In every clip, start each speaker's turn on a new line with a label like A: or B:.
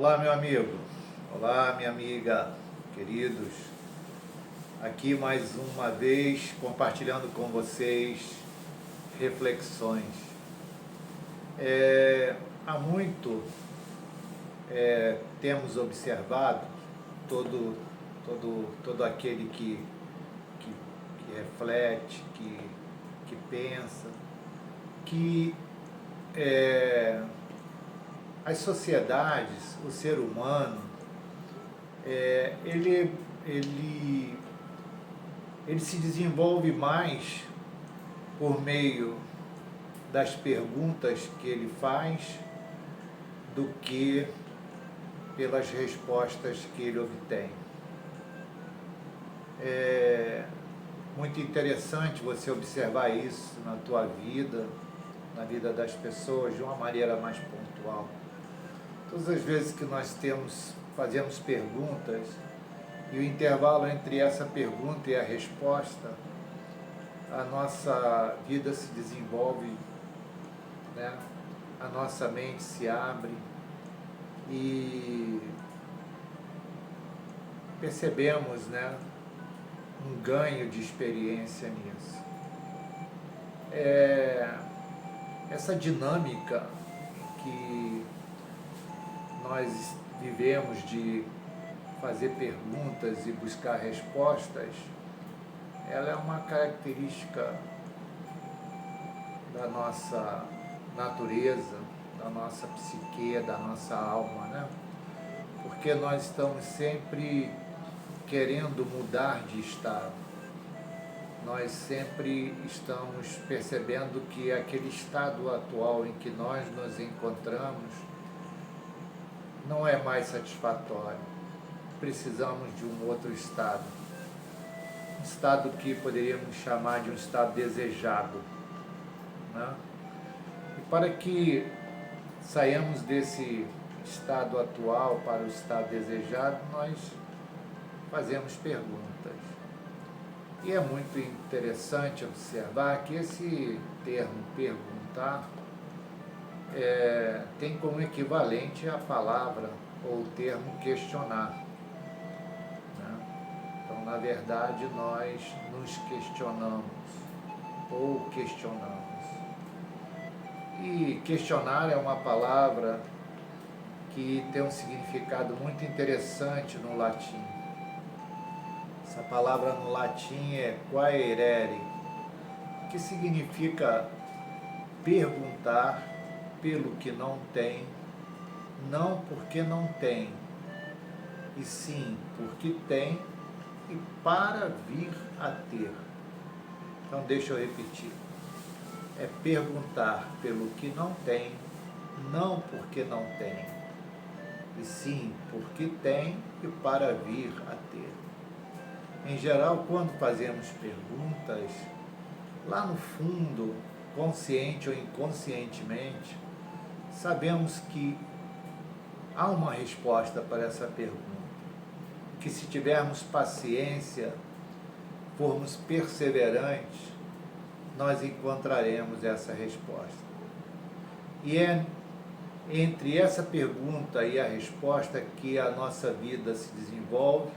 A: Olá, meu amigo. Olá, minha amiga. Queridos, aqui mais uma vez compartilhando com vocês reflexões. Há muito temos observado todo aquele que reflete, que pensa, que as sociedades, o ser humano, ele se desenvolve mais por meio das perguntas que ele faz do que pelas respostas que ele obtém. É muito interessante você observar isso na tua vida, na vida das pessoas, de uma maneira mais pontual. Todas as vezes que nós fazemos perguntas, e o intervalo entre essa pergunta e a resposta, a nossa vida se desenvolve, né? A nossa mente se abre e percebemos, né, um ganho de experiência nisso. Essa dinâmica que nós vivemos de fazer perguntas e buscar respostas, ela é uma característica da nossa natureza, da nossa psique, da nossa alma, né? Porque nós estamos sempre querendo mudar de estado. Nós sempre estamos percebendo que aquele estado atual em que nós nos encontramos não é mais satisfatório. Precisamos de um outro estado. Um estado que poderíamos chamar de um estado desejado, né? E para que saiamos desse estado atual para o estado desejado, nós fazemos perguntas. E é muito interessante observar que esse termo perguntar tem como equivalente a palavra ou o termo questionar, né? Então, na verdade, nós nos questionamos ou questionamos. E questionar é uma palavra que tem um significado muito interessante no latim. Essa palavra no latim é quaerere, que significa perguntar pelo que não tem, não porque não tem, e sim porque tem e para vir a ter. Então deixa eu repetir. É perguntar pelo que não tem, não porque não tem, e sim porque tem e para vir a ter. Em geral, quando fazemos perguntas, lá no fundo, consciente ou inconscientemente, sabemos que há uma resposta para essa pergunta, que se tivermos paciência, formos perseverantes, nós encontraremos essa resposta. E é entre essa pergunta e a resposta que a nossa vida se desenvolve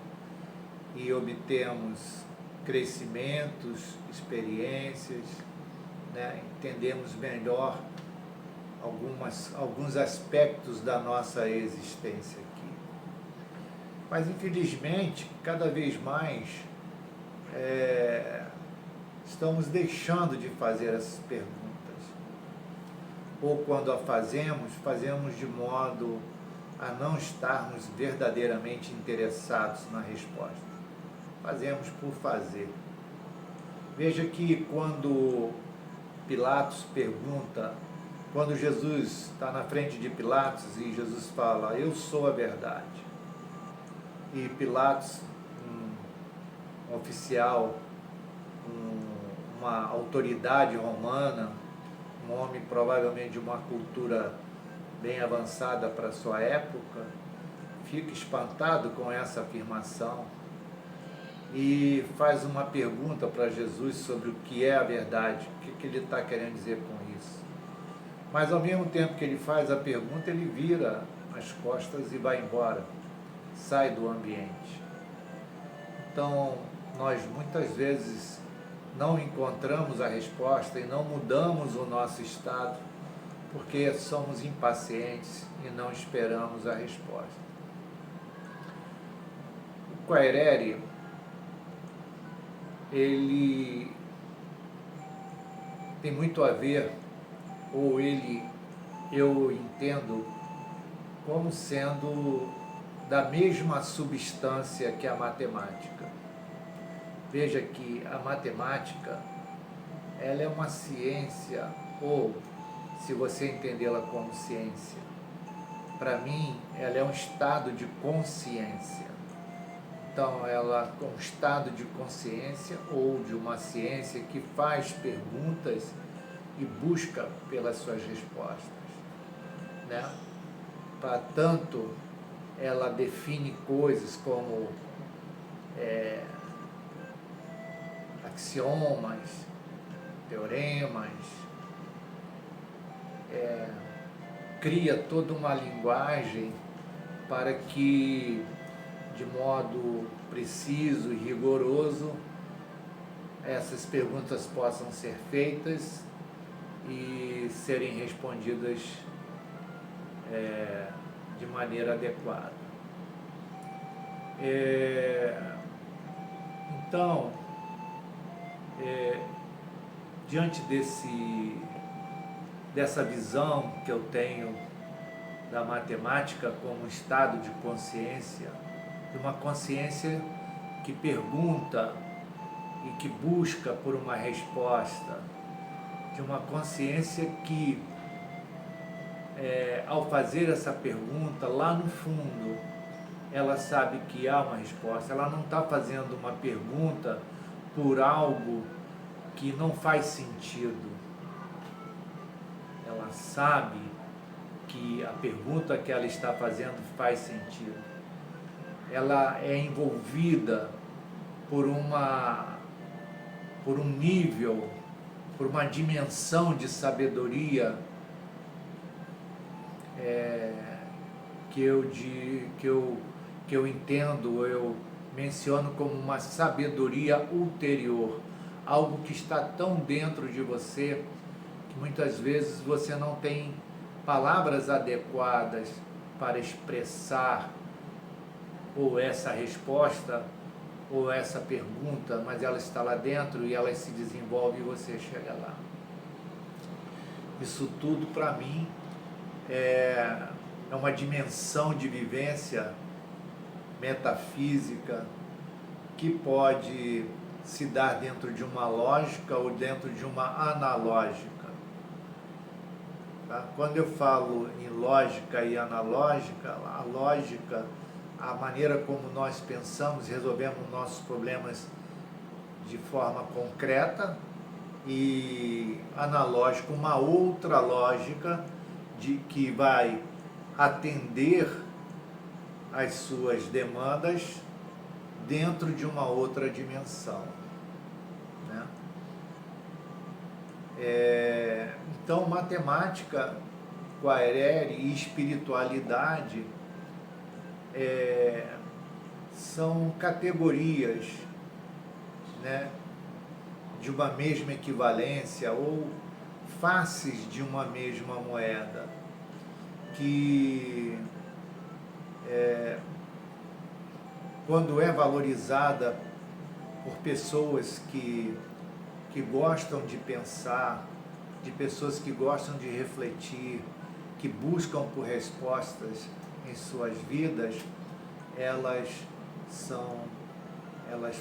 A: e obtemos crescimentos, experiências, né? Entendemos melhor alguns aspectos da nossa existência aqui. Mas, infelizmente, cada vez mais estamos deixando de fazer essas perguntas. Ou quando a fazemos de modo a não estarmos verdadeiramente interessados na resposta. Fazemos por fazer. Veja que quando Pilatos pergunta, quando Jesus está na frente de Pilatos e Jesus fala, eu sou a verdade. E Pilatos, um oficial, uma autoridade romana, um homem provavelmente de uma cultura bem avançada para a sua época, fica espantado com essa afirmação e faz uma pergunta para Jesus sobre o que é a verdade, o que ele está querendo dizer com isso. Mas ao mesmo tempo que ele faz a pergunta, ele vira as costas e vai embora, sai do ambiente. Então, nós muitas vezes não encontramos a resposta e não mudamos o nosso estado porque somos impacientes e não esperamos a resposta. O Quairere, ele tem muito a ver, ou eu entendo como sendo da mesma substância que a matemática. Veja que a matemática, ela é uma ciência, ou se você entendê-la como ciência, para mim, ela é um estado de consciência. Então, ela é um estado de consciência ou de uma ciência que faz perguntas e busca pelas suas respostas, né? Tanto, ela define coisas como axiomas, teoremas, cria toda uma linguagem para que, de modo preciso e rigoroso, essas perguntas possam ser feitas e serem respondidas de maneira adequada. Então, diante dessa visão que eu tenho da matemática como estado de consciência, de uma consciência que pergunta e que busca por uma resposta, de uma consciência que, ao fazer essa pergunta, lá no fundo, ela sabe que há uma resposta. Ela não está fazendo uma pergunta por algo que não faz sentido. Ela sabe que a pergunta que ela está fazendo faz sentido. Ela é envolvida por um nível, por uma dimensão de sabedoria que eu entendo, eu menciono como uma sabedoria ulterior, algo que está tão dentro de você que muitas vezes você não tem palavras adequadas para expressar ou essa resposta ou essa pergunta, mas ela está lá dentro e ela se desenvolve e você chega lá. Isso tudo, para mim, é uma dimensão de vivência metafísica que pode se dar dentro de uma lógica ou dentro de uma analógica. Tá? Quando eu falo em lógica e analógica, a lógica, a maneira como nós pensamos, resolvemos nossos problemas de forma concreta, e analógico, uma outra lógica que vai atender às suas demandas dentro de uma outra dimensão, né? Então, matemática, Quairere e espiritualidade são categorias, né, de uma mesma equivalência ou faces de uma mesma moeda, que quando é valorizada por pessoas que gostam de pensar, de pessoas que gostam de refletir, que buscam por respostas em suas vidas, elas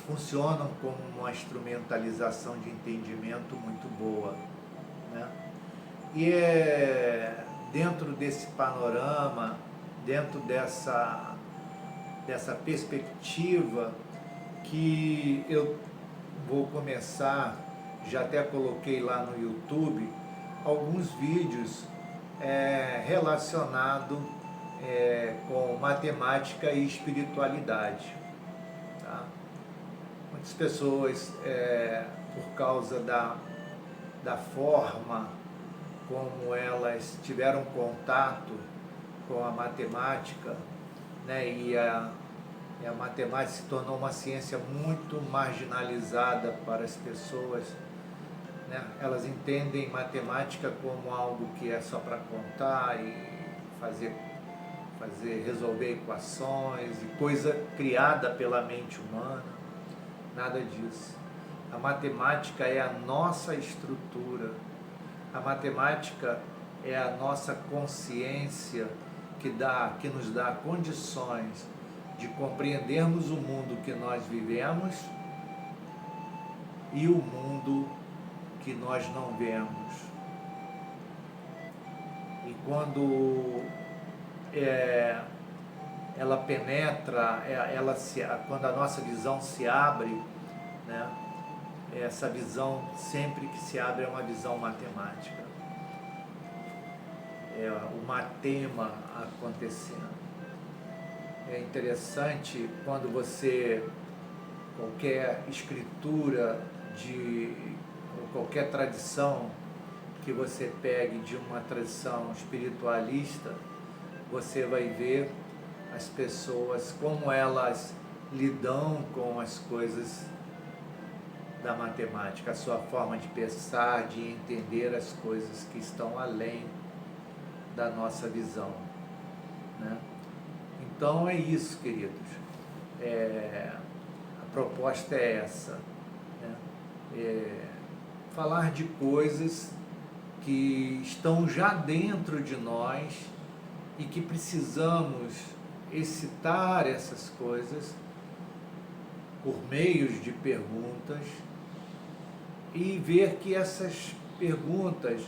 A: funcionam como uma instrumentalização de entendimento muito boa, né? E dentro desse panorama, dentro dessa perspectiva, que eu vou começar, já até coloquei lá no YouTube, alguns vídeos relacionados com matemática e espiritualidade. Tá? Muitas pessoas, por causa da forma como elas tiveram contato com a matemática, né? E a matemática se tornou uma ciência muito marginalizada para as pessoas, né? Elas entendem matemática como algo que é só para contar e resolver equações e coisa criada pela mente humana. Nada disso. A matemática é a nossa estrutura. A matemática é a nossa consciência que nos dá condições de compreendermos o mundo que nós vivemos e o mundo que nós não vemos. E quando ela penetra, quando a nossa visão se abre, né? Essa visão sempre que se abre é uma visão matemática. É o matema acontecendo. É interessante quando qualquer escritura ou qualquer tradição que você pegue de uma tradição espiritualista, você vai ver as pessoas, como elas lidam com as coisas da matemática, a sua forma de pensar, de entender as coisas que estão além da nossa visão, né? Então é isso, queridos. A proposta é essa, né? Falar de coisas que estão já dentro de nós e que precisamos excitar essas coisas por meios de perguntas e ver que essas perguntas,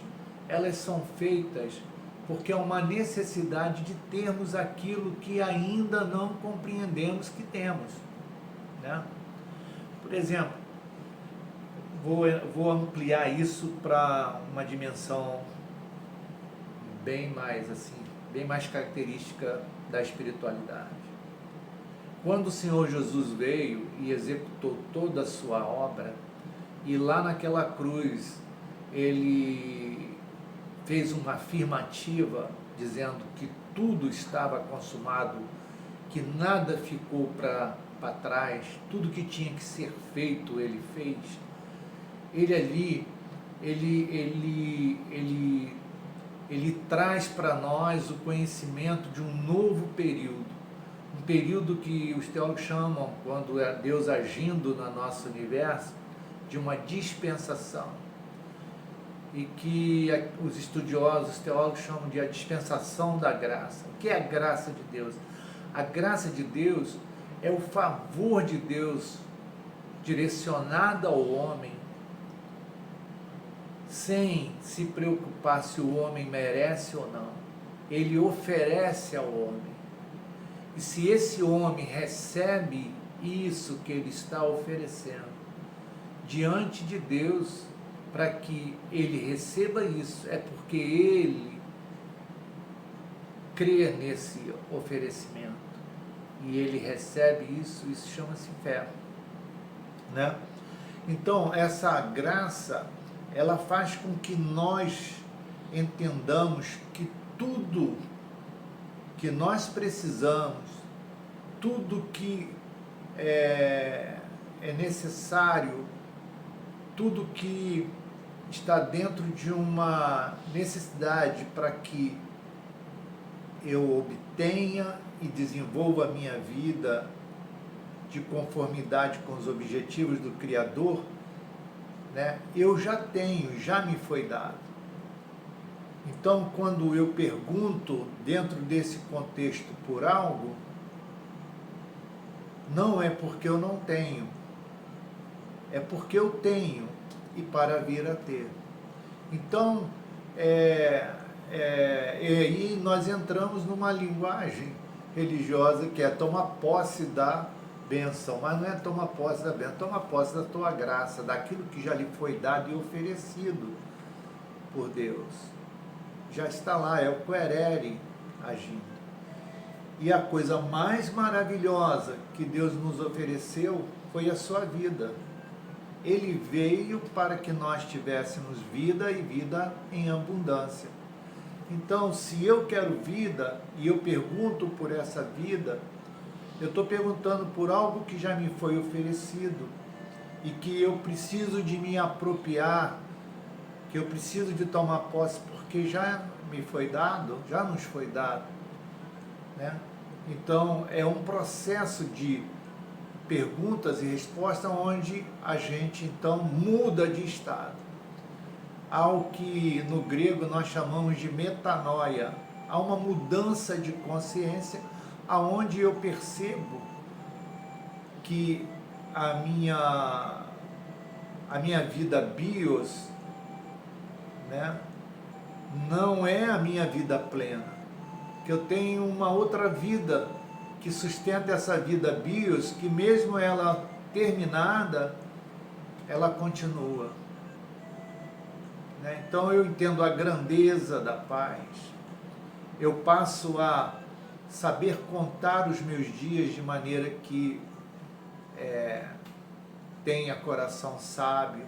A: elas são feitas porque há uma necessidade de termos aquilo que ainda não compreendemos que temos, né? Por exemplo, vou ampliar isso para uma dimensão bem mais característica da espiritualidade. Quando o Senhor Jesus veio e executou toda a sua obra, e lá naquela cruz ele fez uma afirmativa dizendo que tudo estava consumado, que nada ficou para trás, tudo que tinha que ser feito ele fez. Ele traz para nós o conhecimento de um novo período, um período que os teólogos chamam, quando é Deus agindo no nosso universo, de uma dispensação, e que os estudiosos, os teólogos chamam de a dispensação da graça. O que é a graça de Deus? A graça de Deus é o favor de Deus direcionado ao homem, sem se preocupar se o homem merece ou não. Ele oferece ao homem. E se esse homem recebe isso que ele está oferecendo diante de Deus, para que ele receba isso, é porque ele crê nesse oferecimento e ele recebe isso chama-se fé, né? Então, essa graça, ela faz com que nós entendamos que tudo que nós precisamos, tudo que é necessário, tudo que está dentro de uma necessidade para que eu obtenha e desenvolva a minha vida de conformidade com os objetivos do Criador, né? Eu já tenho, já me foi dado. Então, quando eu pergunto dentro desse contexto por algo, não é porque eu não tenho, é porque eu tenho e para vir a ter. Então, e aí nós entramos numa linguagem religiosa que é tomar posse da bênção, mas não é tomar posse da bênção, toma posse da tua graça, daquilo que já lhe foi dado e oferecido por Deus. Já está lá, é o querere agindo. E a coisa mais maravilhosa que Deus nos ofereceu foi a sua vida. Ele veio para que nós tivéssemos vida e vida em abundância. Então, se eu quero vida e eu pergunto por essa vida, eu estou perguntando por algo que já me foi oferecido e que eu preciso de me apropriar, que eu preciso de tomar posse, porque já me foi dado, já nos foi dado, né? Então, é um processo de perguntas e respostas onde a gente, então, muda de estado. Ao que no grego nós chamamos de metanoia. Há uma mudança de consciência aonde eu percebo que a minha vida bios, né, não é a minha vida plena, que eu tenho uma outra vida que sustenta essa vida bios, que mesmo ela terminada, ela continua. Né? Então eu entendo a grandeza da paz, eu passo a saber contar os meus dias de maneira que tenha coração sábio,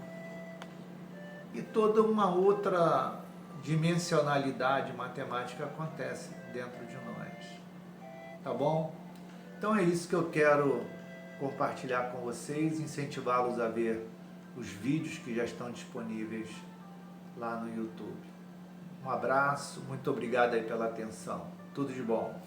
A: e toda uma outra dimensionalidade matemática acontece dentro de nós. Tá bom? Então é isso que eu quero compartilhar com vocês, incentivá-los a ver os vídeos que já estão disponíveis lá no YouTube. Um abraço, muito obrigado aí pela atenção. Tudo de bom.